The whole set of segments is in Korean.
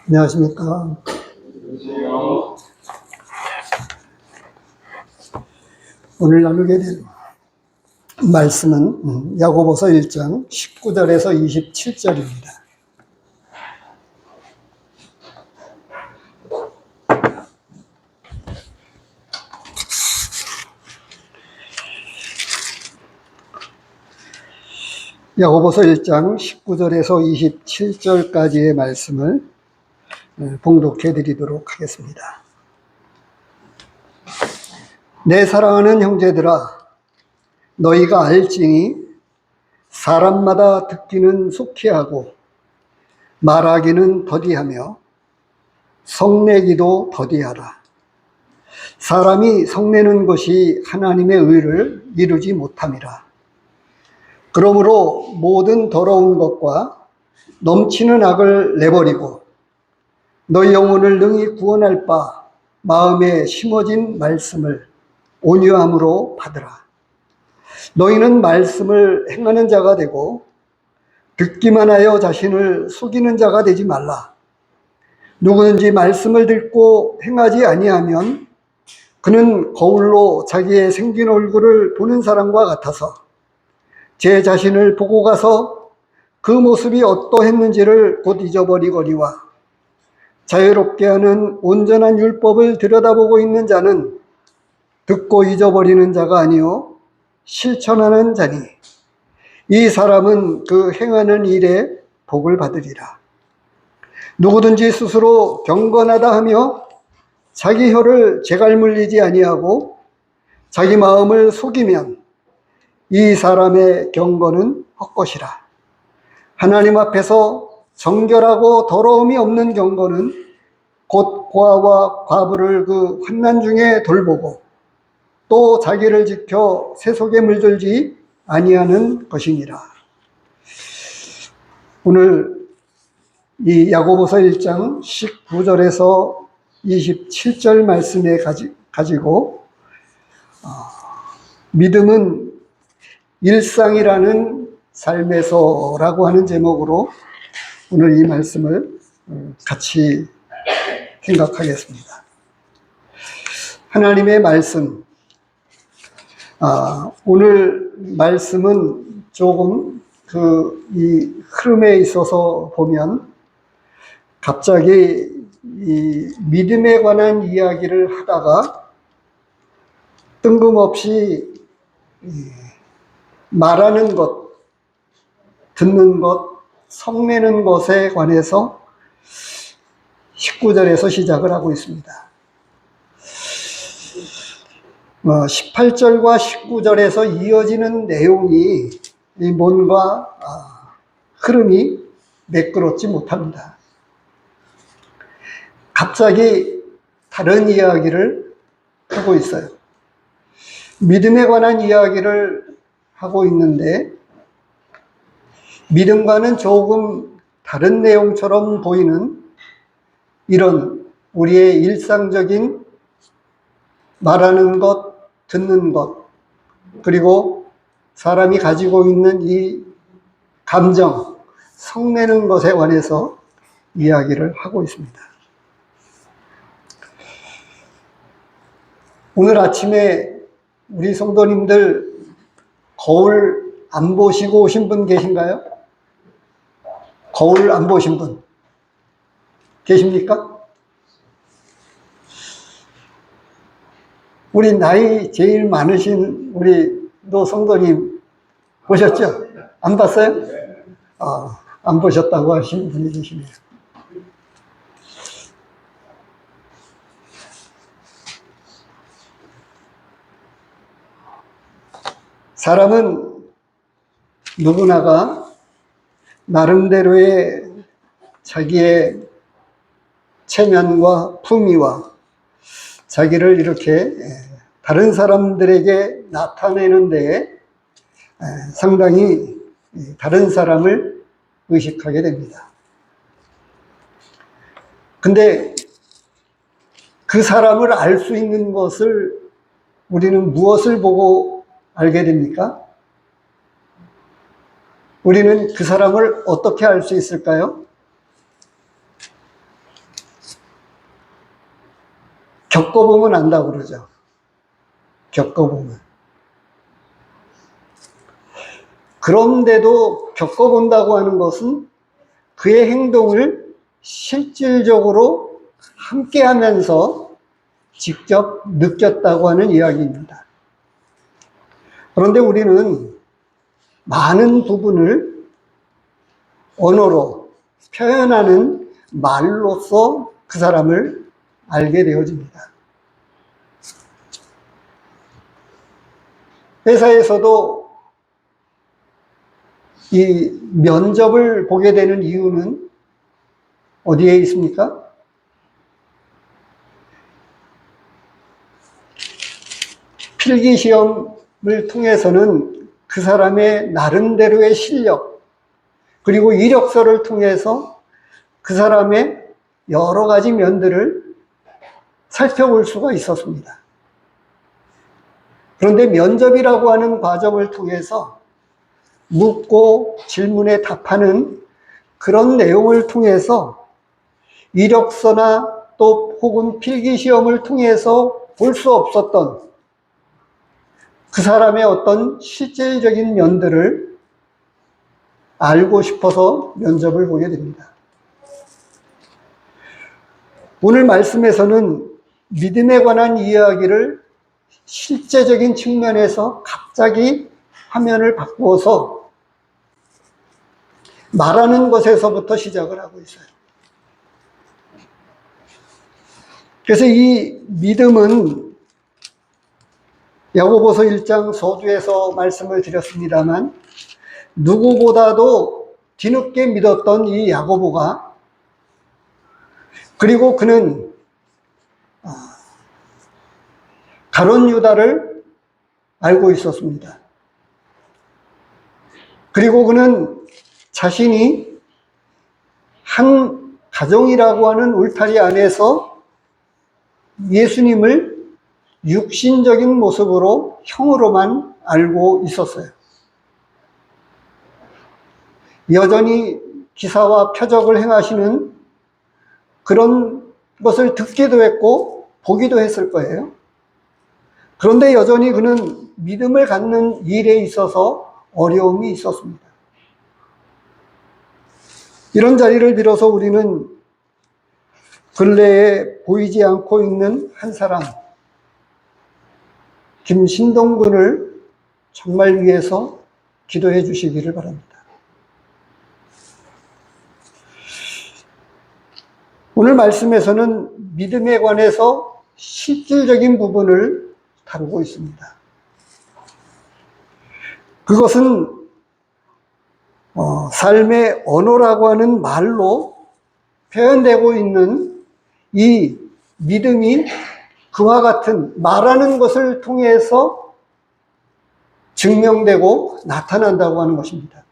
안녕하십니까. 오늘 나누게 될 말씀은 야고보서 1장 19절에서 27절입니다. 야고보서 1장 19절에서 27절까지의 말씀을 봉독해 드리도록 하겠습니다. 내 사랑하는 형제들아, 너희가 알지니 사람마다 듣기는 속히 하고 말하기는 더디하며 성내기도 더디하라. 사람이 성내는 것이 하나님의 의를 이루지 못함이라. 그러므로 모든 더러운 것과 넘치는 악을 내버리고 너희 영혼을 능히 구원할 바 마음에 심어진 말씀을 온유함으로 받으라. 너희는 말씀을 행하는 자가 되고 듣기만 하여 자신을 속이는 자가 되지 말라. 누구든지 말씀을 듣고 행하지 아니하면 그는 거울로 자기의 생긴 얼굴을 보는 사람과 같아서 제 자신을 보고 가서 그 모습이 어떠했는지를 곧 잊어버리거니와, 자유롭게 하는 온전한 율법을 들여다보고 있는 자는 듣고 잊어버리는 자가 아니요 실천하는 자니 이 사람은 그 행하는 일에 복을 받으리라. 누구든지 스스로 경건하다 하며 자기 혀를 재갈 물리지 아니하고 자기 마음을 속이면 이 사람의 경건은 헛것이라. 하나님 앞에서 정결하고 더러움이 없는 경건은 곧 고아와 과부를 그 환난 중에 돌보고 또 자기를 지켜 세속에 물들지 아니하는 것이니라. 오늘 이 야고보서 1장 19절에서 27절 말씀에 가지고 믿음은 일상이라는 삶에서라고 하는 제목으로 오늘 이 말씀을 같이 생각하겠습니다. 하나님의 말씀, 오늘 말씀은 조금 이 흐름에 있어서 보면 갑자기 이 믿음에 관한 이야기를 하다가 뜬금없이 말하는 것, 듣는 것, 성내는 것에 관해서 19절에서 시작을 하고 있습니다. 18절과 19절에서 이어지는 내용이 뭔가 흐름이 매끄럽지 못합니다. 갑자기 다른 이야기를 하고 있어요. 믿음에 관한 이야기를 하고 있는데 믿음과는 조금 다른 내용처럼 보이는 이런 우리의 일상적인 말하는 것, 듣는 것, 그리고 사람이 가지고 있는 이 감정, 성내는 것에 관해서 이야기를 하고 있습니다. 오늘 아침에 우리 성도님들 거울 안 보시고 오신 분 계신가요? 거울 안 보신 분 계십니까? 우리 나이 제일 많으신 우리 노 성도님 보셨죠? 안 봤어요? 안 보셨다고 하신 분이 계시네요. 사람은 누구나가 나름대로의 자기의 체면과 품위와 자기를 이렇게 다른 사람들에게 나타내는 데에 상당히 다른 사람을 의식하게 됩니다. 근데 그 사람을 알 수 있는 것을 우리는 무엇을 보고 알게 됩니까? 우리는 그 사람을 어떻게 알 수 있을까요? 겪어보면 안다고 그러죠. 겪어보면. 그런데도 겪어본다고 하는 것은 그의 행동을 실질적으로 함께 하면서 직접 느꼈다고 하는 이야기입니다. 그런데 우리는 많은 부분을 언어로 표현하는 말로써 그 사람을 알게 되어집니다. 회사에서도 이 면접을 보게 되는 이유는 어디에 있습니까? 필기시험을 통해서는 그 사람의 나름대로의 실력, 그리고 이력서를 통해서 그 사람의 여러 가지 면들을 살펴볼 수가 있었습니다. 그런데 면접이라고 하는 과정을 통해서 묻고 질문에 답하는 그런 내용을 통해서 이력서나 또 혹은 필기시험을 통해서 볼 수 없었던 그 사람의 어떤 실질적인 면들을 알고 싶어서 면접을 보게 됩니다. 오늘 말씀에서는 믿음에 관한 이야기를 실제적인 측면에서 갑자기 화면을 바꾸어서 말하는 것에서부터 시작을 하고 있어요. 그래서 이 믿음은 야고보서 1장 서두에서 말씀을 드렸습니다만 누구보다도 뒤늦게 믿었던 이 야고보가, 그리고 그는 가룟 유다를 알고 있었습니다. 그리고 그는 자신이 한 가정이라고 하는 울타리 안에서 예수님을 육신적인 모습으로 형으로만 알고 있었어요. 여전히 기사와 표적을 행하시는 그런 것을 듣기도 했고 보기도 했을 거예요. 그런데 여전히 그는 믿음을 갖는 일에 있어서 어려움이 있었습니다. 이런 자리를 빌어서 우리는 근래에 보이지 않고 있는 한 사람, 김신동 군을 정말 위해서 기도해 주시기를 바랍니다. 오늘 말씀에서는 믿음에 관해서 실질적인 부분을 다루고 있습니다. 그것은 삶의 언어라고 하는 말로 표현되고 있는 이 믿음이 그와 같은 말하는 것을 통해서 증명되고 나타난다고 하는 것입니다.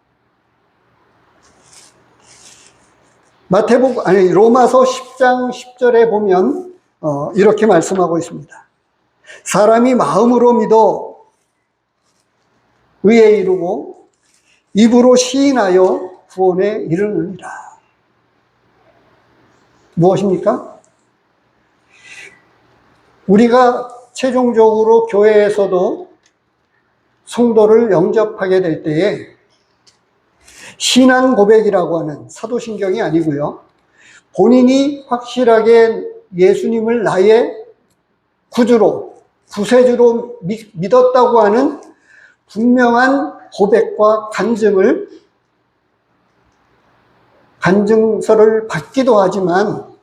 로마서 10장 10절에 보면 이렇게 말씀하고 있습니다. 사람이 마음으로 믿어 의에 이르고 입으로 시인하여 구원에 이르느니라. 무엇입니까? 우리가 최종적으로 교회에서도 성도를 영접하게 될 때에 신앙 고백이라고 하는, 사도신경이 아니고요, 본인이 확실하게 예수님을 나의 구주로, 구세주로 믿었다고 하는 분명한 고백과 간증서를 받기도 하지만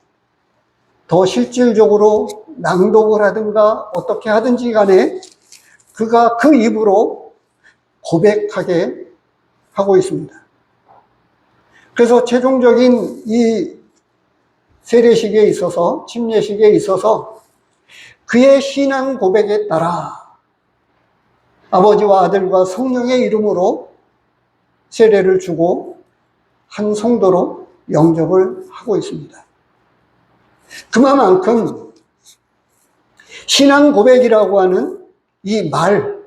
더 실질적으로 낭독을 하든가 어떻게 하든지 간에 그가 그 입으로 고백하게 하고 있습니다. 그래서 최종적인 이 세례식에 있어서, 침례식에 있어서 그의 신앙 고백에 따라 아버지와 아들과 성령의 이름으로 세례를 주고 한 성도로 영접을 하고 있습니다. 그만큼 신앙 고백이라고 하는 이 말,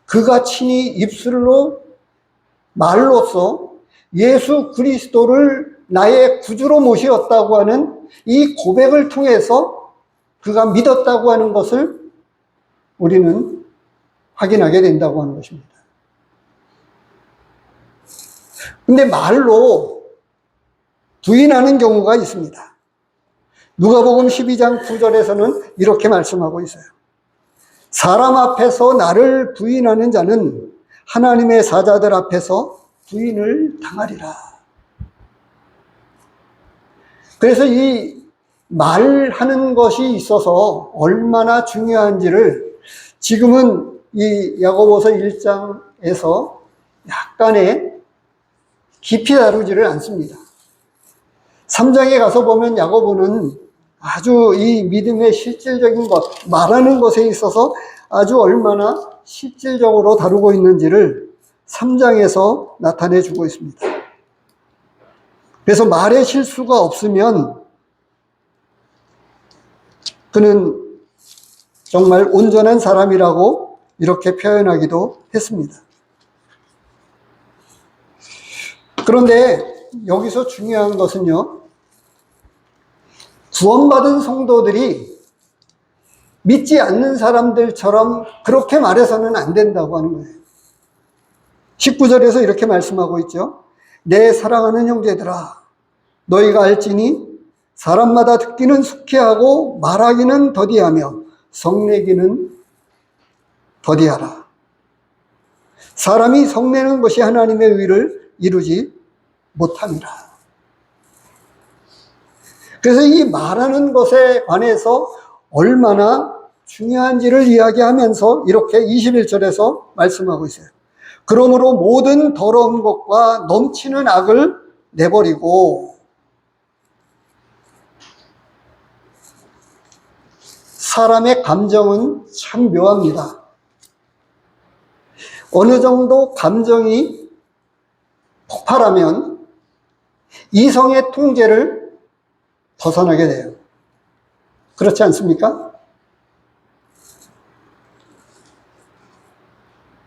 그가 친히 입술로 말로써 예수 그리스도를 나의 구주로 모시었다고 하는 이 고백을 통해서 그가 믿었다고 하는 것을 우리는 확인하게 된다고 하는 것입니다. 근데 말로 부인하는 경우가 있습니다. 누가복음 12장 9절에서는 이렇게 말씀하고 있어요. 사람 앞에서 나를 부인하는 자는 하나님의 사자들 앞에서 부인을 당하리라. 그래서 이 말하는 것이 있어서 얼마나 중요한지를 지금은 이 야고보서 1장에서 약간의 깊이 다루지를 않습니다. 3장에 가서 보면 야고보는 아주 이 믿음의 실질적인 것, 말하는 것에 있어서 아주 얼마나 실질적으로 다루고 있는지를 3장에서 나타내 주고 있습니다. 그래서 말에 실수가 없으면 그는 정말 온전한 사람이라고 이렇게 표현하기도 했습니다. 그런데 여기서 중요한 것은요, 구원받은 성도들이 믿지 않는 사람들처럼 그렇게 말해서는 안 된다고 하는 거예요. 19절에서 이렇게 말씀하고 있죠. 내 사랑하는 형제들아, 너희가 알지니 사람마다 듣기는 숙해하고 말하기는 더디하며 성내기는 더디하라. 사람이 성내는 것이 하나님의 의를 이루지 못함이라. 그래서 이 말하는 것에 관해서 얼마나 중요한지를 이야기하면서 이렇게 21절에서 말씀하고 있어요. 그러므로 모든 더러운 것과 넘치는 악을 내버리고 사람의 감정은 참 묘합니다. 어느 정도 감정이 폭발하면 이성의 통제를 벗어나게 돼요. 그렇지 않습니까?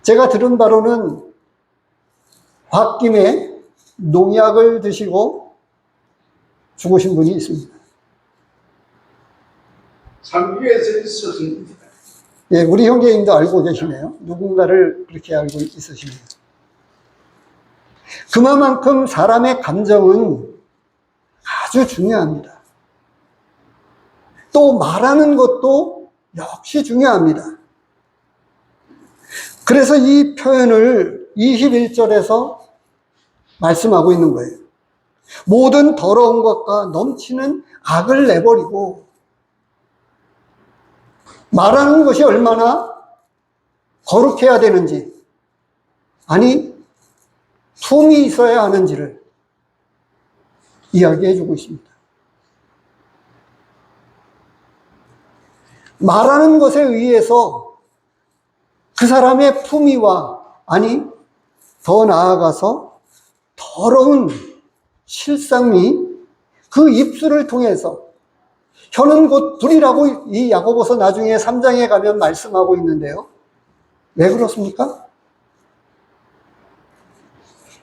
제가 들은 바로는 홧김에 농약을 드시고 죽으신 분이 있습니다. 장기에서 있었습니다. 예, 우리 형제님도 알고 계시네요. 누군가를 그렇게 알고 있으시네요. 그만큼 사람의 감정은 아주 중요합니다. 또 말하는 것도 역시 중요합니다. 그래서 이 표현을 21절에서 말씀하고 있는 거예요. 모든 더러운 것과 넘치는 악을 내버리고 말하는 것이 얼마나 거룩해야 되는지, 아니 품이 있어야 하는지를 이야기해 주고 있습니다. 말하는 것에 의해서 그 사람의 품위와, 아니 더 나아가서 더러운 실상이 그 입술을 통해서, 혀는 곧 불이라고 이 야고보서 나중에 3장에 가면 말씀하고 있는데요. 왜 그렇습니까?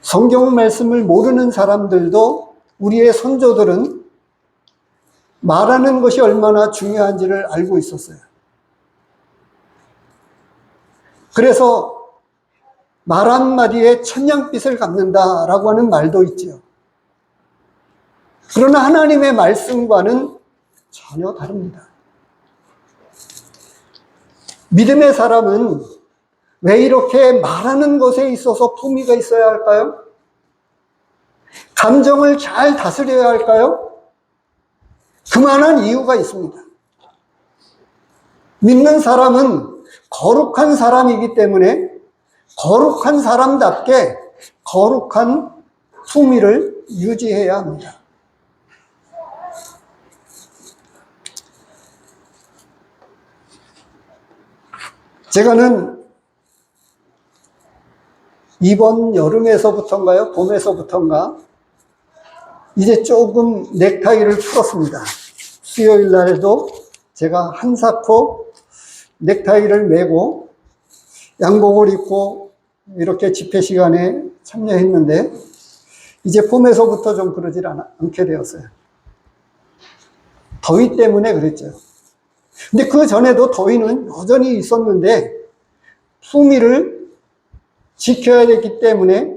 성경 말씀을 모르는 사람들도, 우리의 선조들은 말하는 것이 얼마나 중요한지를 알고 있었어요. 그래서 말 한마디에 천냥빚을 갚는다라고 하는 말도 있죠. 그러나 하나님의 말씀과는 전혀 다릅니다. 믿음의 사람은 왜 이렇게 말하는 것에 있어서 품위가 있어야 할까요? 감정을 잘 다스려야 할까요? 그만한 이유가 있습니다. 믿는 사람은 거룩한 사람이기 때문에 거룩한 사람답게 거룩한 품위를 유지해야 합니다. 제가는 이번 여름에서부터인가요? 봄에서부터인가? 이제 조금 넥타이를 풀었습니다. 수요일 날에도 제가 한사코 넥타이를 메고 양복을 입고 이렇게 집회 시간에 참여했는데, 이제 봄에서부터 좀 그러질 않게 되었어요. 더위 때문에 그랬죠. 근데 그 전에도 더위는 여전히 있었는데 품위를 지켜야 됐기 때문에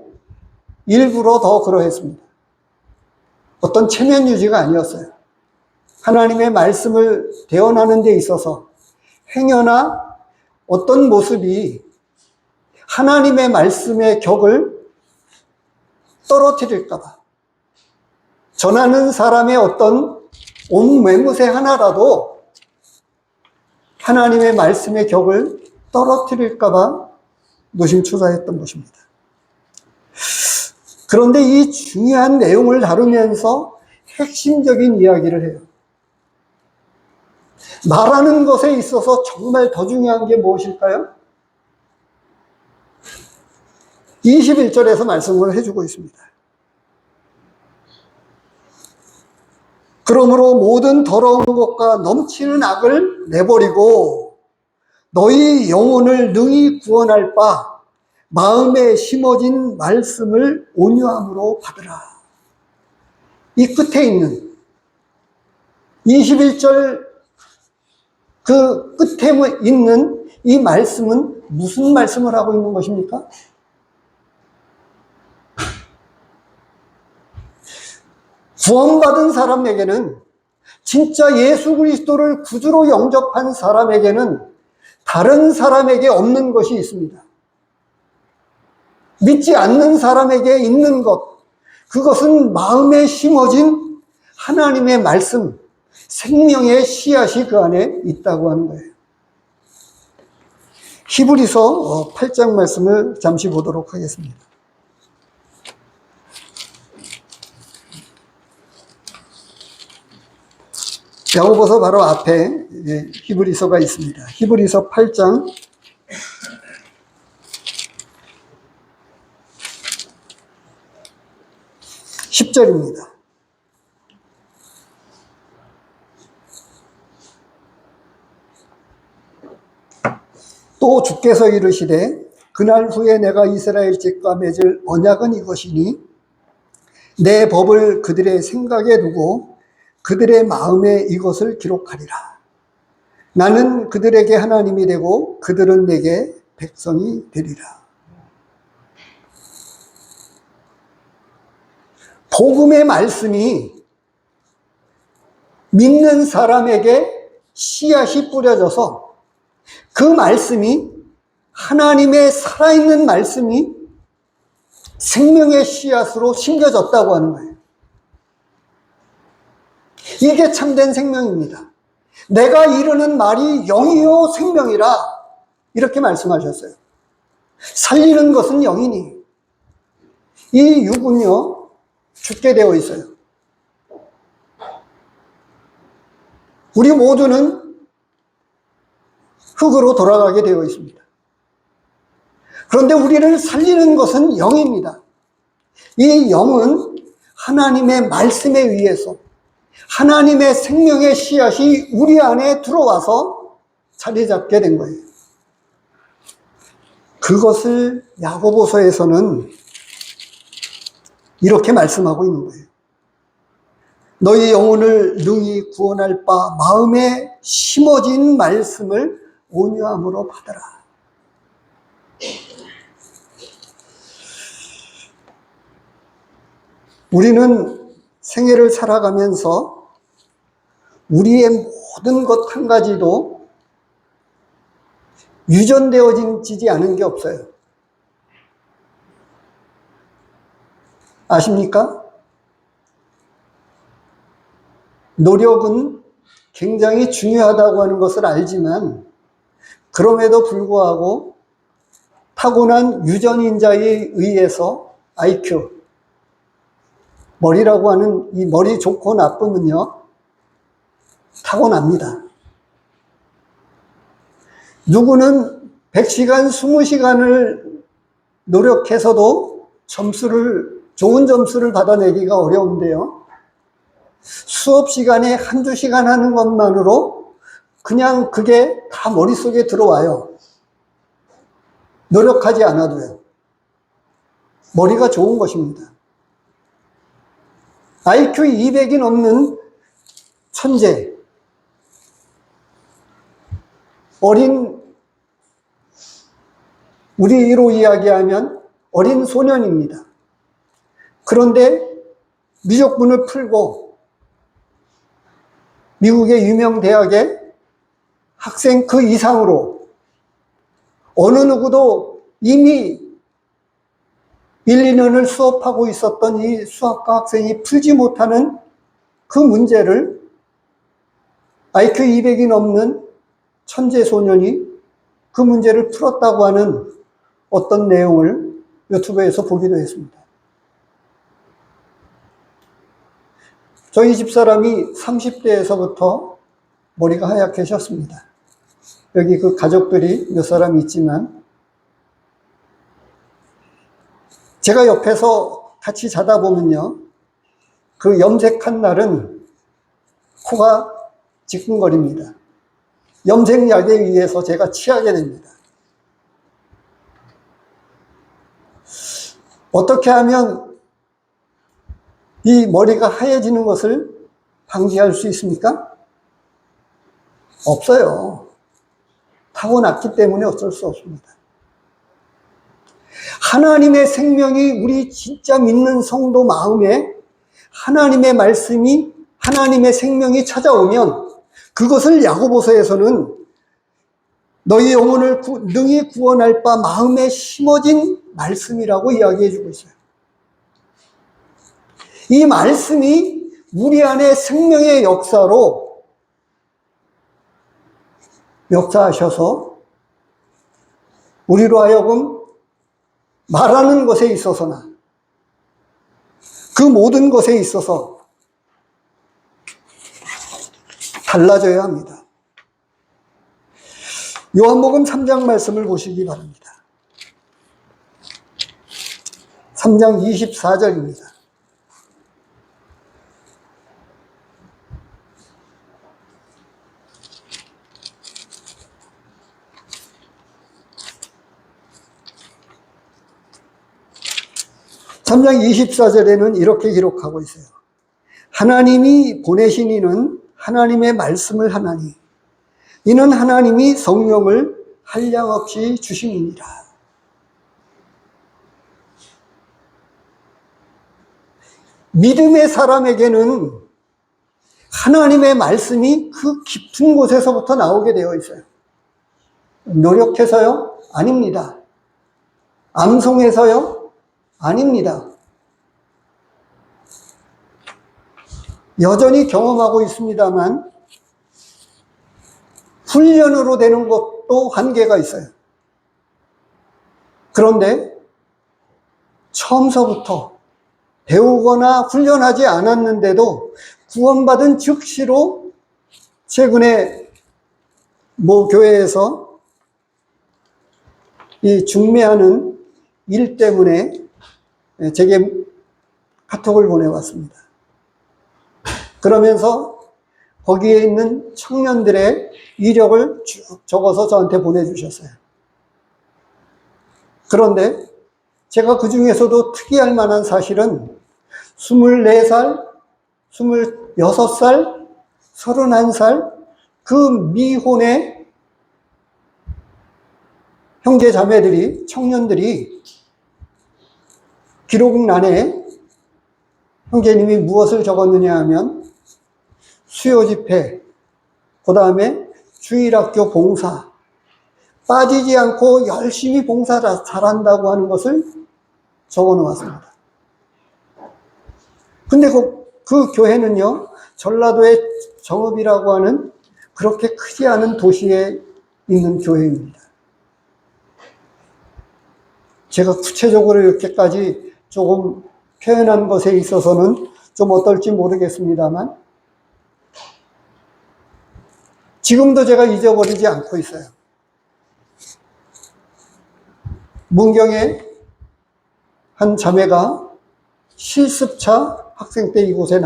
일부러 더 그러했습니다. 어떤 체면 유지가 아니었어요. 하나님의 말씀을 대언하는 데 있어서 행여나 어떤 모습이 하나님의 말씀의 격을 떨어뜨릴까봐, 전하는 사람의 어떤 온 매무새 하나라도 하나님의 말씀의 격을 떨어뜨릴까봐 노심초사했던 것입니다. 그런데 이 중요한 내용을 다루면서 핵심적인 이야기를 해요. 말하는 것에 있어서 정말 더 중요한 게 무엇일까요? 21절에서 말씀을 해주고 있습니다. 그러므로 모든 더러운 것과 넘치는 악을 내버리고 너희 영혼을 능히 구원할 바 마음에 심어진 말씀을 온유함으로 받으라. 이 끝에 있는 21절 그 끝에 있는 이 말씀은 무슨 말씀을 하고 있는 것입니까? 구원받은 사람에게는, 진짜 예수 그리스도를 구주로 영접한 사람에게는 다른 사람에게 없는 것이 있습니다. 믿지 않는 사람에게 있는 것, 그것은 마음에 심어진 하나님의 말씀, 생명의 씨앗이 그 안에 있다고 하는 거예요. 히브리서 8장 말씀을 잠시 보도록 하겠습니다. 야고보서 바로 앞에 히브리서가 있습니다. 히브리서 8장 10절입니다. 또 주께서 이르시되 그날 후에 내가 이스라엘 집과 맺을 언약은 이것이니 내 법을 그들의 생각에 두고 그들의 마음에 이것을 기록하리라. 나는 그들에게 하나님이 되고 그들은 내게 백성이 되리라. 복음의 말씀이 믿는 사람에게 씨앗이 뿌려져서 그 말씀이, 하나님의 살아있는 말씀이 생명의 씨앗으로 심겨졌다고 하는 거예요. 이게 참된 생명입니다. 내가 이르는 말이 영이요 생명이라 이렇게 말씀하셨어요. 살리는 것은 영이니 이 육은요 죽게 되어 있어요. 우리 모두는 흙으로 돌아가게 되어 있습니다. 그런데 우리를 살리는 것은 영입니다. 이 영은 하나님의 말씀에 의해서 하나님의 생명의 씨앗이 우리 안에 들어와서 자리 잡게 된 거예요. 그것을 야고보서에서는 이렇게 말씀하고 있는 거예요. 너희 영혼을 능히 구원할 바 마음에 심어진 말씀을 온유함으로 받으라. 우리는 생애를 살아가면서 우리의 모든 것 한 가지도 유전되어지지 않은 게 없어요. 아십니까? 노력은 굉장히 중요하다고 하는 것을 알지만 그럼에도 불구하고 타고난 유전인자에 의해서 IQ, 머리라고 하는 이 머리 좋고 나쁨은요, 타고납니다. 누구는 100시간, 20시간을 노력해서도 좋은 점수를 받아내기가 어려운데요. 수업 시간에 한두 시간 하는 것만으로 그냥 그게 다 머릿속에 들어와요. 노력하지 않아도요. 머리가 좋은 것입니다. IQ 200이 넘는 천재, 우리로 이야기하면 어린 소년입니다. 그런데 미적분을 풀고 미국의 유명 대학의 학생 그 이상으로 어느 누구도 이미 1, 2년을 수업하고 있었던 이 수학과 학생이 풀지 못하는 그 문제를 IQ 200이 넘는 천재 소년이 그 문제를 풀었다고 하는 어떤 내용을 유튜브에서 보기도 했습니다. 저희 집사람이 30대에서부터 머리가 하얗게졌습니다. 여기 그 가족들이 몇 사람 있지만 제가 옆에서 같이 자다 보면요, 그 염색한 날은 코가 지끈거립니다. 염색약에 의해서 제가 취하게 됩니다. 어떻게 하면 이 머리가 하얘지는 것을 방지할 수 있습니까? 없어요. 타고났기 때문에 어쩔 수 없습니다. 하나님의 생명이 우리 진짜 믿는 성도 마음에 하나님의 말씀이, 하나님의 생명이 찾아오면 그것을 야고보서에서는 너희 영혼을 능히 구원할 바 마음에 심어진 말씀이라고 이야기해 주고 있어요. 이 말씀이 우리 안에 생명의 역사로 역사하셔서 우리로 하여금 말하는 것에 있어서나 그 모든 것에 있어서 달라져야 합니다. 요한복음 3장 말씀을 보시기 바랍니다. 3장 24절입니다. (3장 24절에는) 이렇게 기록하고 있어요. 하나님이 보내신 이는 하나님의 말씀을 하나니 이는 하나님이 성령을 한량없이 주심이니라. 믿음의 사람에게는 하나님의 말씀이 그 깊은 곳에서부터 나오게 되어 있어요. 노력해서요? 아닙니다. 암송해서요? 아닙니다. 여전히 경험하고 있습니다만 훈련으로 되는 것도 한계가 있어요. 그런데 처음서부터 배우거나 훈련하지 않았는데도 구원받은 즉시로 최근에 모 교회에서 이 중매하는 일 때문에 제게 카톡을 보내왔습니다. 그러면서 거기에 있는 청년들의 이력을 쭉 적어서 저한테 보내주셨어요. 그런데 제가 그 중에서도 특이할 만한 사실은 24살, 26살, 31살 그 미혼의 형제 자매들이, 청년들이 기록란에 형제님이 무엇을 적었느냐 하면 수요 집회, 그 다음에 주일학교 봉사, 빠지지 않고 열심히 봉사 잘한다고 하는 것을 적어 놓았습니다. 근데 그 교회는요, 전라도의 정읍이라고 하는 그렇게 크지 않은 도시에 있는 교회입니다. 제가 구체적으로 이렇게까지 조금 표현한 것에 있어서는 좀 어떨지 모르겠습니다만 지금도 제가 잊어버리지 않고 있어요. 문경에 한 자매가 실습차 학생 때 이곳에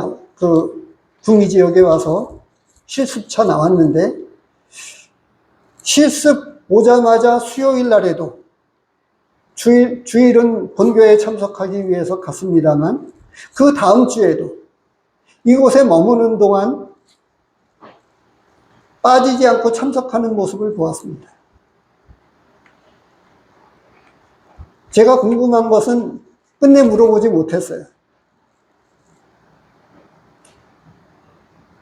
구미 지역에 와서 실습차 나왔는데 실습 오자마자 수요일 날에도 주일은 본교회에 참석하기 위해서 갔습니다만 그 다음 주에도 이곳에 머무는 동안 빠지지 않고 참석하는 모습을 보았습니다. 제가 궁금한 것은 끝내 물어보지 못했어요.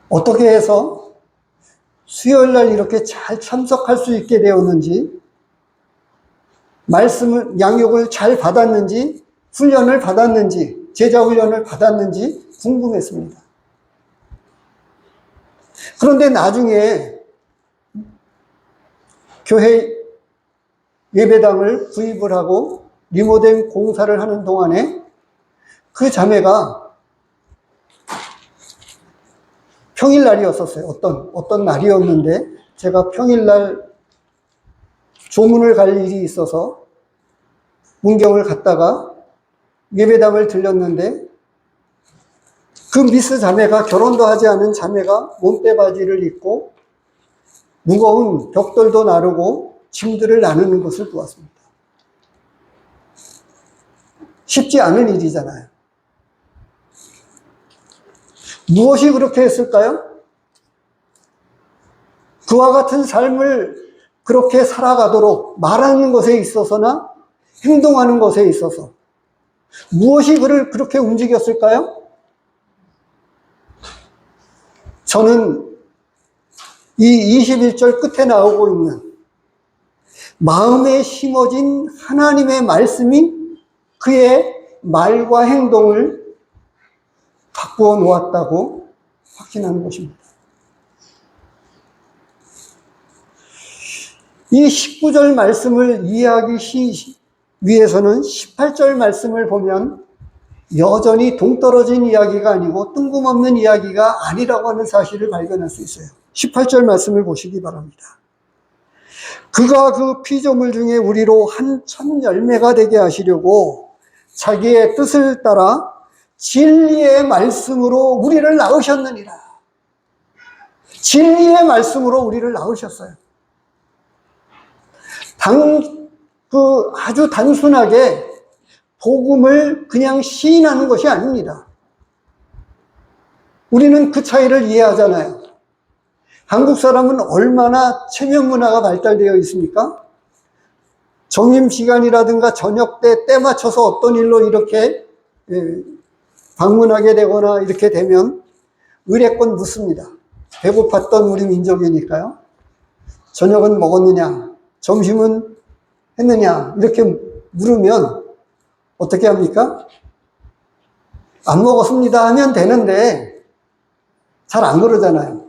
어떻게 해서 수요일 날 이렇게 잘 참석할 수 있게 되었는지, 말씀을, 양육을 잘 받았는지, 훈련을 받았는지, 제자 훈련을 받았는지 궁금했습니다. 그런데 나중에 교회 예배당을 구입을 하고 리모델 공사를 하는 동안에 그 자매가 평일날이었었어요. 어떤 날이었는데 제가 평일날 조문을 갈 일이 있어서 문경을 갔다가 예배당을 들렸는데 그 미스 자매가, 결혼도 하지 않은 자매가 몸빼 바지를 입고 무거운 벽돌도 나르고 짐들을 나누는 것을 보았습니다. 쉽지 않은 일이잖아요. 무엇이 그렇게 했을까요? 그와 같은 삶을 그렇게 살아가도록 말하는 것에 있어서나 행동하는 것에 있어서 무엇이 그를 그렇게 움직였을까요? 저는 이 21절 끝에 나오고 있는 마음에 심어진 하나님의 말씀이 그의 말과 행동을 바꾸어 놓았다고 확신하는 것입니다. 이 19절 말씀을 이해하기 위해서는 18절 말씀을 보면 여전히 동떨어진 이야기가 아니고 뜬금없는 이야기가 아니라고 하는 사실을 발견할 수 있어요. 18절 말씀을 보시기 바랍니다. 그가 그 피조물 중에 우리로 한 천 열매가 되게 하시려고 자기의 뜻을 따라 진리의 말씀으로 우리를 낳으셨느니라. 진리의 말씀으로 우리를 낳으셨어요. 아주 단순하게 복음을 그냥 시인하는 것이 아닙니다. 우리는 그 차이를 이해하잖아요. 한국 사람은 얼마나 체면 문화가 발달되어 있습니까? 점심시간이라든가 저녁 때 맞춰서 어떤 일로 이렇게 방문하게 되거나 이렇게 되면 의례껏 묻습니다. 배고팠던 우리 민족이니까요. 저녁은 먹었느냐? 점심은 했느냐? 이렇게 물으면 어떻게 합니까? 안 먹었습니다 하면 되는데 잘 안 그러잖아요.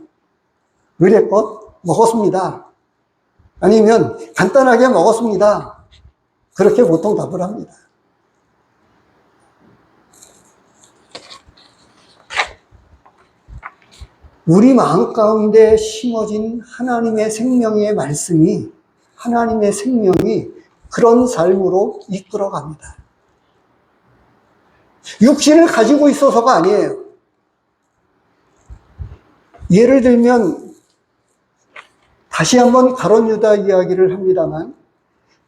의례껏 먹었습니다. 아니면 간단하게 먹었습니다. 그렇게 보통 답을 합니다. 우리 마음 가운데 심어진 하나님의 생명의 말씀이, 하나님의 생명이 그런 삶으로 이끌어 갑니다. 육신을 가지고 있어서가 아니에요. 예를 들면 다시 한번 가룟 유다 이야기를 합니다만,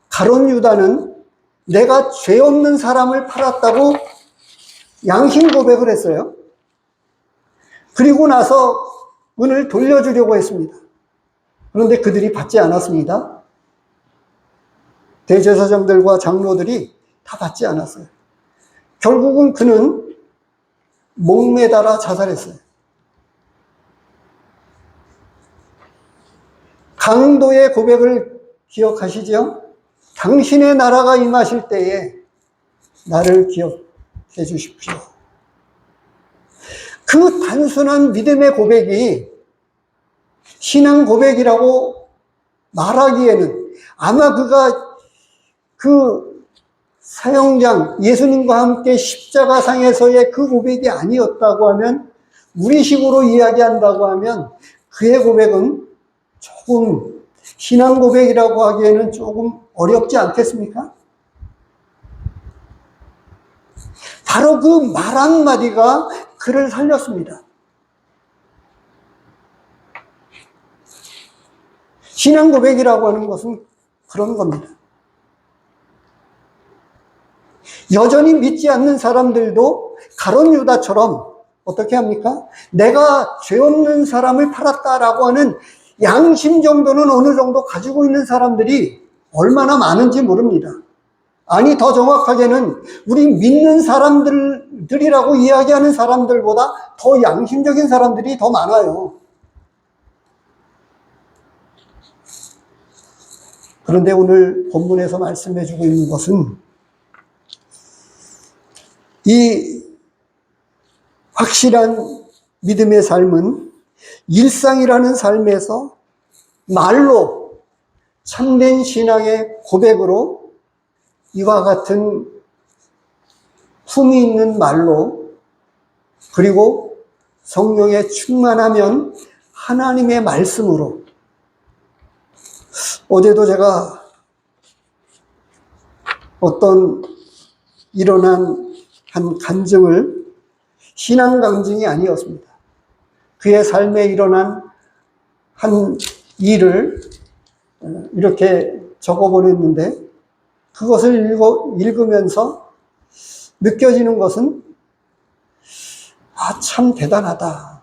가룟 유다는 내가 죄 없는 사람을 팔았다고 양심 고백을 했어요. 그리고 나서 은을 돌려주려고 했습니다. 그런데 그들이 받지 않았습니다. 대제사장들과 장로들이 다 받지 않았어요. 결국은 그는 목매달아 자살했어요. 강도의 고백을 기억하시죠? 당신의 나라가 임하실 때에 나를 기억해 주십시오. 그 단순한 믿음의 고백이 신앙 고백이라고 말하기에는, 아마 그가 그 사형장, 예수님과 함께 십자가상에서의 그 고백이 아니었다고 하면, 우리식으로 이야기한다고 하면 그의 고백은 조금 신앙 고백이라고 하기에는 조금 어렵지 않겠습니까? 바로 그 말 한마디가 그를 살렸습니다. 신앙 고백이라고 하는 것은 그런 겁니다. 여전히 믿지 않는 사람들도 가룟 유다처럼 어떻게 합니까? 내가 죄 없는 사람을 팔았다라고 하는 양심 정도는 어느 정도 가지고 있는 사람들이 얼마나 많은지 모릅니다. 아니, 더 정확하게는 우리 믿는 사람들이라고 이야기하는 사람들보다 더 양심적인 사람들이 더 많아요. 그런데 오늘 본문에서 말씀해주고 있는 것은 이 확실한 믿음의 삶은 일상이라는 삶에서 말로 참된 신앙의 고백으로 이와 같은 품이 있는 말로 그리고 성령에 충만하면 하나님의 말씀으로 어제도 제가 어떤 일어난 한 간증을 신앙 간증이 아니었습니다. 그의 삶에 일어난 한 일을 이렇게 적어보냈는데 그것을 읽으면서 느껴지는 것은 참 대단하다.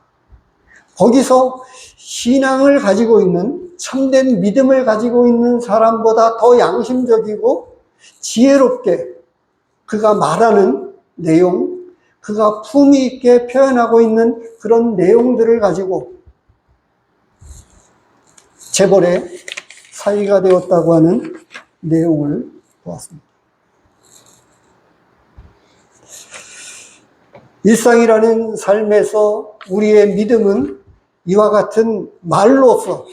거기서 신앙을 가지고 있는 참된 믿음을 가지고 있는 사람보다 더 양심적이고 지혜롭게 그가 말하는 내용, 그가 품위 있게 표현하고 있는 그런 내용들을 가지고 재벌의 사위가 되었다고 하는 내용을 보았습니다. 일상이라는 삶에서 우리의 믿음은 이와 같은 말로서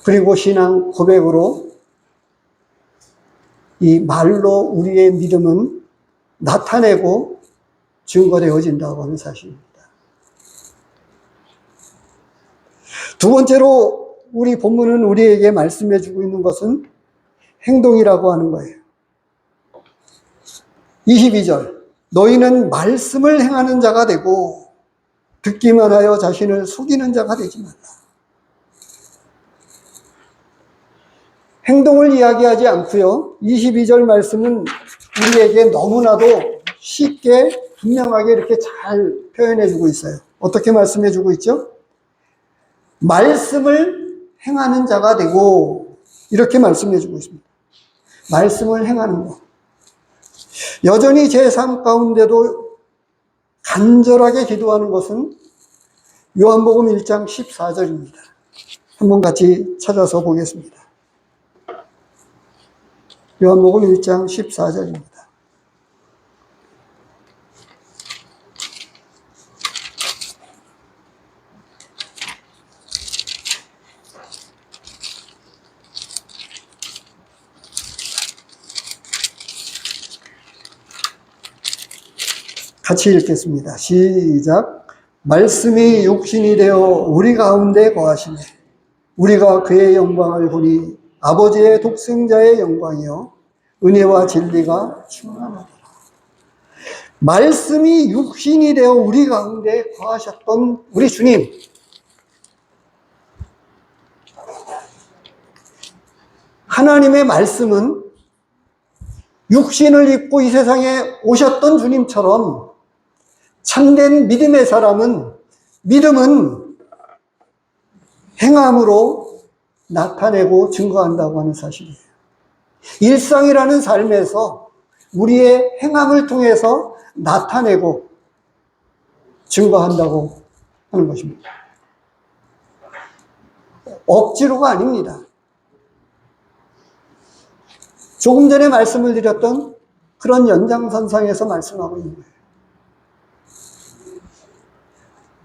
그리고 신앙 고백으로 이 말로 우리의 믿음은 나타내고 증거되어진다고 하는 사실입니다. 두 번째로 우리 본문은 우리에게 말씀해주고 있는 것은 행동이라고 하는 거예요. 22절 너희는 말씀을 행하는 자가 되고 듣기만 하여 자신을 속이는 자가 되지 말라. 행동을 이야기하지 않고요. 22절 말씀은 우리에게 너무나도 쉽게 분명하게 이렇게 잘 표현해주고 있어요. 어떻게 말씀해주고 있죠? 말씀을 행하는 자가 되고 이렇게 말씀해주고 있습니다. 말씀을 행하는 것. 여전히 제 삶 가운데도 간절하게 기도하는 것은 요한복음 1장 14절입니다. 한번 같이 찾아서 보겠습니다. 요한복음 1장 14절입니다. 같이 읽겠습니다. 시작. 말씀이 육신이 되어 우리 가운데 거하시네. 우리가 그의 영광을 보니 아버지의 독생자의 영광이요 은혜와 진리가 충만하더라. 말씀이 육신이 되어 우리 가운데 거하셨던 우리 주님. 하나님의 말씀은 육신을 입고 이 세상에 오셨던 주님처럼 참된 믿음의 사람은 믿음은 행함으로 나타내고 증거한다고 하는 사실이에요. 일상이라는 삶에서 우리의 행함을 통해서 나타내고 증거한다고 하는 것입니다. 억지로가 아닙니다. 조금 전에 말씀을 드렸던 그런 연장선상에서 말씀하고 있는 거예요.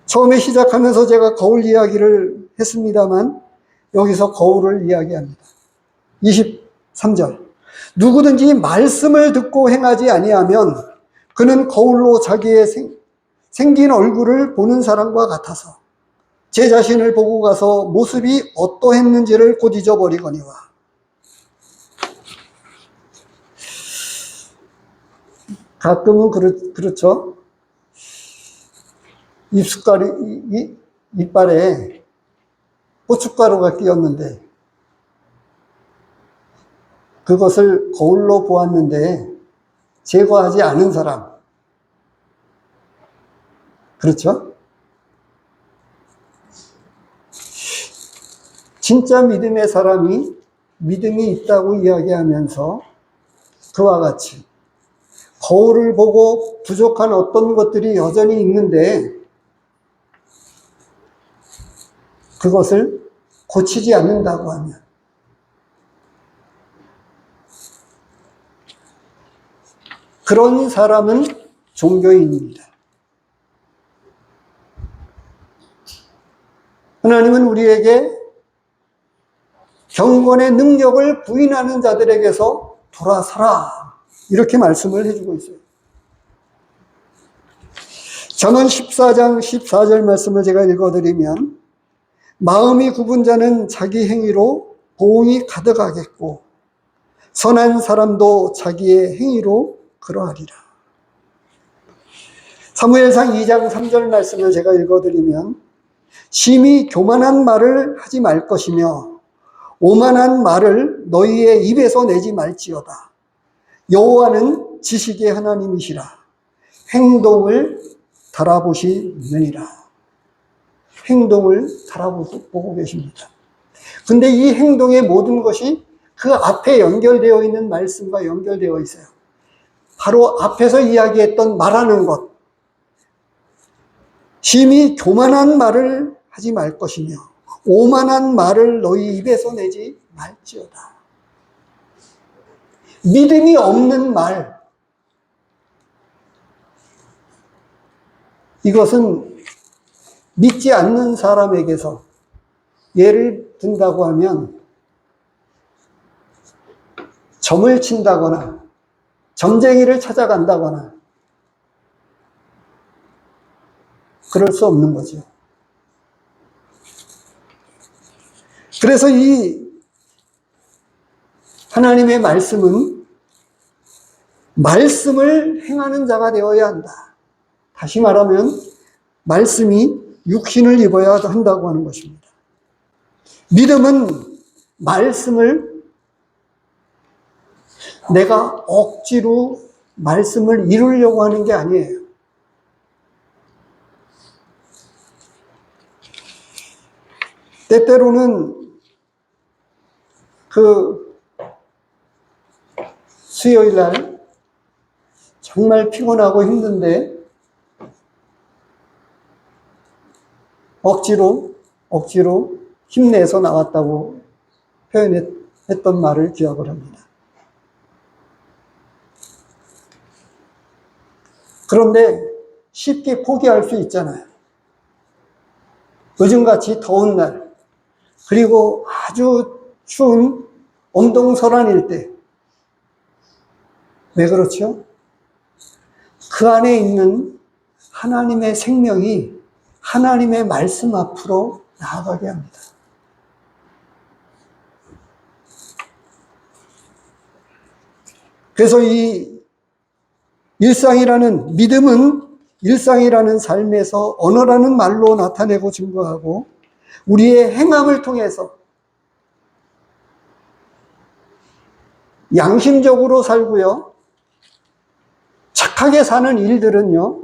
처음에 시작하면서 제가 거울 이야기를 했습니다만 여기서 거울을 이야기합니다. 23절 누구든지 말씀을 듣고 행하지 아니하면 그는 거울로 자기의 생긴 얼굴을 보는 사람과 같아서 제 자신을 보고 가서 모습이 어떠했는지를 곧 잊어버리거니와. 가끔은 그렇죠. 이빨에 고춧가루가 끼었는데 그것을 거울로 보았는데 제거하지 않은 사람. 그렇죠? 진짜 믿음의 사람이 믿음이 있다고 이야기하면서 그와 같이 거울을 보고 부족한 어떤 것들이 여전히 있는데 그것을 고치지 않는다고 하면 그런 사람은 종교인입니다. 하나님은 우리에게 경건의 능력을 부인하는 자들에게서 돌아서라 이렇게 말씀을 해주고 있어요. 잠언 14장 14절 말씀을 제가 읽어드리면 마음이 굽은 자는 자기 행위로 보응이 가득하겠고 선한 사람도 자기의 행위로 그러하리라. 사무엘상 2장 3절 말씀을 제가 읽어드리면 심히 교만한 말을 하지 말 것이며 오만한 말을 너희의 입에서 내지 말지어다. 여호와는 지식의 하나님이시라. 행동을 달아보시느니라. 행동을 달아보고 계십니다. 근데 이 행동의 모든 것이 그 앞에 연결되어 있는 말씀과 연결되어 있어요. 바로 앞에서 이야기했던 말하는 것. 심히 교만한 말을 하지 말 것이며 오만한 말을 너희 입에서 내지 말지어다. 믿음이 없는 말. 이것은 믿지 않는 사람에게서 예를 든다고 하면 점을 친다거나 점쟁이를 찾아간다거나 그럴 수 없는 거죠. 그래서 이 하나님의 말씀은 말씀을 행하는 자가 되어야 한다. 다시 말하면 말씀이 육신을 입어야 한다고 하는 것입니다. 믿음은 말씀을 내가 억지로 말씀을 이루려고 하는 게 아니에요. 때때로는 수요일 날 정말 피곤하고 힘든데 억지로 힘내서 나왔다고 표현했던 말을 기억을 합니다. 그런데 쉽게 포기할 수 있잖아요. 요즘같이 더운 날, 그리고 아주 추운 온동설한일 때. 왜 그렇죠? 그 안에 있는 하나님의 생명이 하나님의 말씀 앞으로 나아가게 합니다. 그래서 이 믿음은 일상이라는 삶에서 언어라는 말로 나타내고 증거하고 우리의 행함을 통해서 양심적으로 살고요. 착하게 사는 일들은요.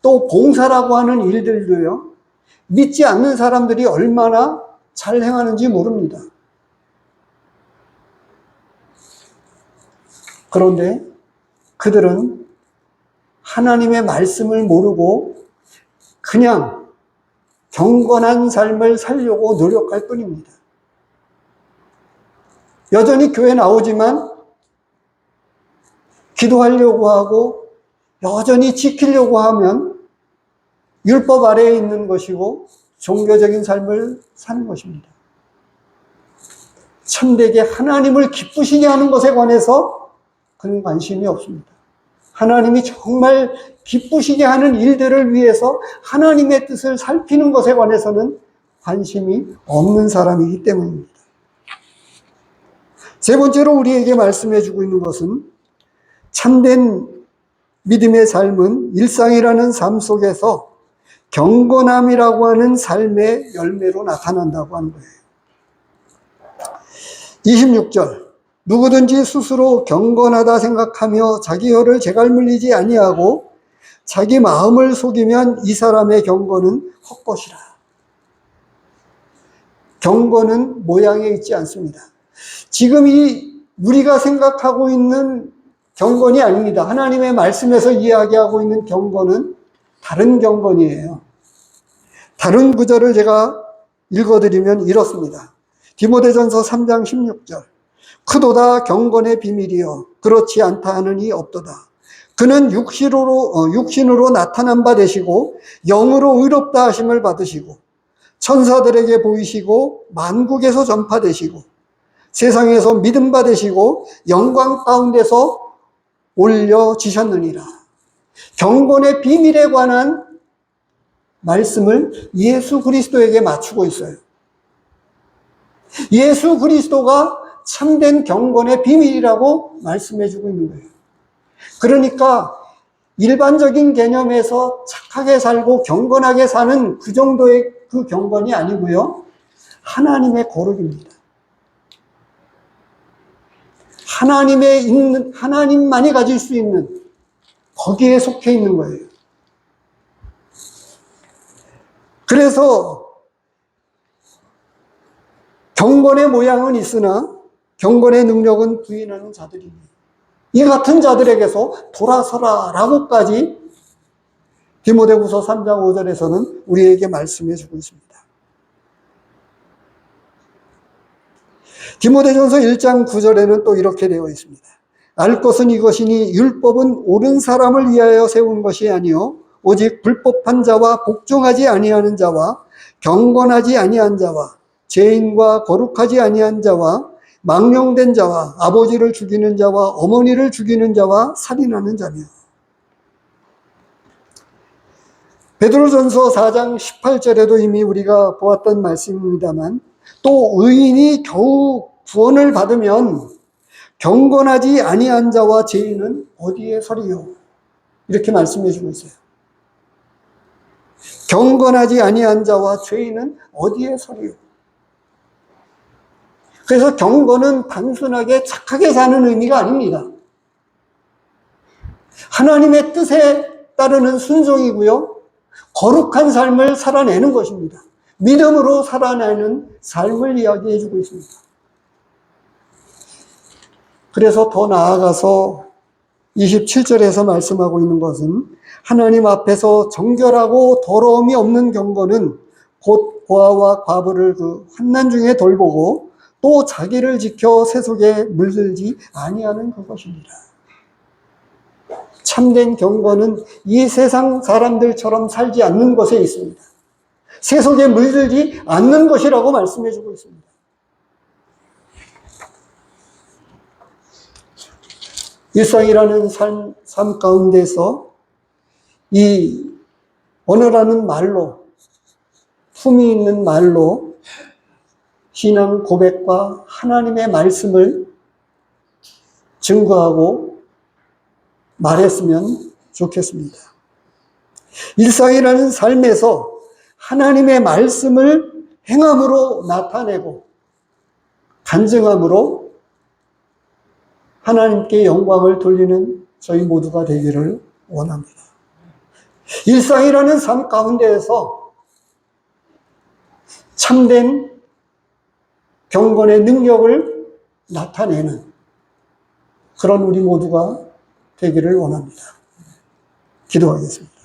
또 봉사라고 하는 일들도요. 믿지 않는 사람들이 얼마나 잘 행하는지 모릅니다. 그런데 그들은 하나님의 말씀을 모르고 그냥 경건한 삶을 살려고 노력할 뿐입니다. 여전히 교회 나오지만 기도하려고 하고 여전히 지키려고 하면 율법 아래에 있는 것이고 종교적인 삶을 사는 것입니다. 참되게 하나님을 기쁘시게 하는 것에 관해서 그런 관심이 없습니다. 하나님이 정말 기쁘시게 하는 일들을 위해서 하나님의 뜻을 살피는 것에 관해서는 관심이 없는 사람이기 때문입니다. 세 번째로 우리에게 말씀해 주고 있는 것은 참된 믿음의 삶은 일상이라는 삶 속에서 경건함이라고 하는 삶의 열매로 나타난다고 하는 거예요. 26절 누구든지 스스로 경건하다 생각하며 자기 혀를 재갈 물리지 아니하고 자기 마음을 속이면 이 사람의 경건은 헛것이라. 경건은 모양에 있지 않습니다. 지금 우리가 생각하고 있는 경건이 아닙니다. 하나님의 말씀에서 이야기하고 있는 경건은 다른 경건이에요. 다른 구절을 제가 읽어드리면 이렇습니다. 디모데전서 3장 16절. 크도다 경건의 비밀이요 그렇지 않다 하는 이 없도다. 그는 육신으로 나타난 바 되시고 영으로 의롭다 하심을 받으시고 천사들에게 보이시고 만국에서 전파되시고 세상에서 믿음 받으시고 영광 가운데서 올려지셨느니라. 경건의 비밀에 관한 말씀을 예수 그리스도에게 맞추고 있어요. 예수 그리스도가 참된 경건의 비밀이라고 말씀해주고 있는 거예요. 그러니까 일반적인 개념에서 착하게 살고 경건하게 사는 그 정도의 그 경건이 아니고요. 하나님의 거룩입니다. 하나님만이 가질 수 있는 거기에 속해 있는 거예요. 그래서 경건의 모양은 있으나 경건의 능력은 부인하는 자들입니다. 이 같은 자들에게서 돌아서라 라고까지 디모데후서 3장 5절에서는 우리에게 말씀해 주고 있습니다. 디모데전서 1장 9절에는 또 이렇게 되어 있습니다. 알 것은 이것이니 율법은 옳은 사람을 위하여 세운 것이 아니요 오직 불법한 자와 복종하지 아니하는 자와 경건하지 아니한 자와 죄인과 거룩하지 아니한 자와 망령된 자와 아버지를 죽이는 자와 어머니를 죽이는 자와 살인하는 자며. 베드로전서 4장 18절에도 이미 우리가 보았던 말씀입니다만 또 의인이 겨우 구원을 받으면 경건하지 아니한 자와 죄인은 어디에 서리요? 이렇게 말씀해 주고 있어요. 경건하지 아니한 자와 죄인은 어디에 서리요? 그래서 경건은 단순하게 착하게 사는 의미가 아닙니다. 하나님의 뜻에 따르는 순종이고요. 거룩한 삶을 살아내는 것입니다. 믿음으로 살아내는 삶을 이야기해 주고 있습니다. 그래서 더 나아가서 27절에서 말씀하고 있는 것은 하나님 앞에서 정결하고 더러움이 없는 경건은 곧 고아와 과부를 그 환난 중에 돌보고 또 자기를 지켜 세속에 물들지 아니하는 그것입니다. 참된 경건은 이 세상 사람들처럼 살지 않는 것에 있습니다. 세속에 물들지 않는 것이라고 말씀해 주고 있습니다. 일상이라는 삶 가운데서 이 언어라는 말로, 품이 있는 말로 신앙 고백과 하나님의 말씀을 증거하고 말했으면 좋겠습니다. 일상이라는 삶에서 하나님의 말씀을 행함으로 나타내고 간증함으로 하나님께 영광을 돌리는 저희 모두가 되기를 원합니다. 일상이라는 삶 가운데에서 참된 경건의 능력을 나타내는 그런 우리 모두가 되기를 원합니다. 기도하겠습니다.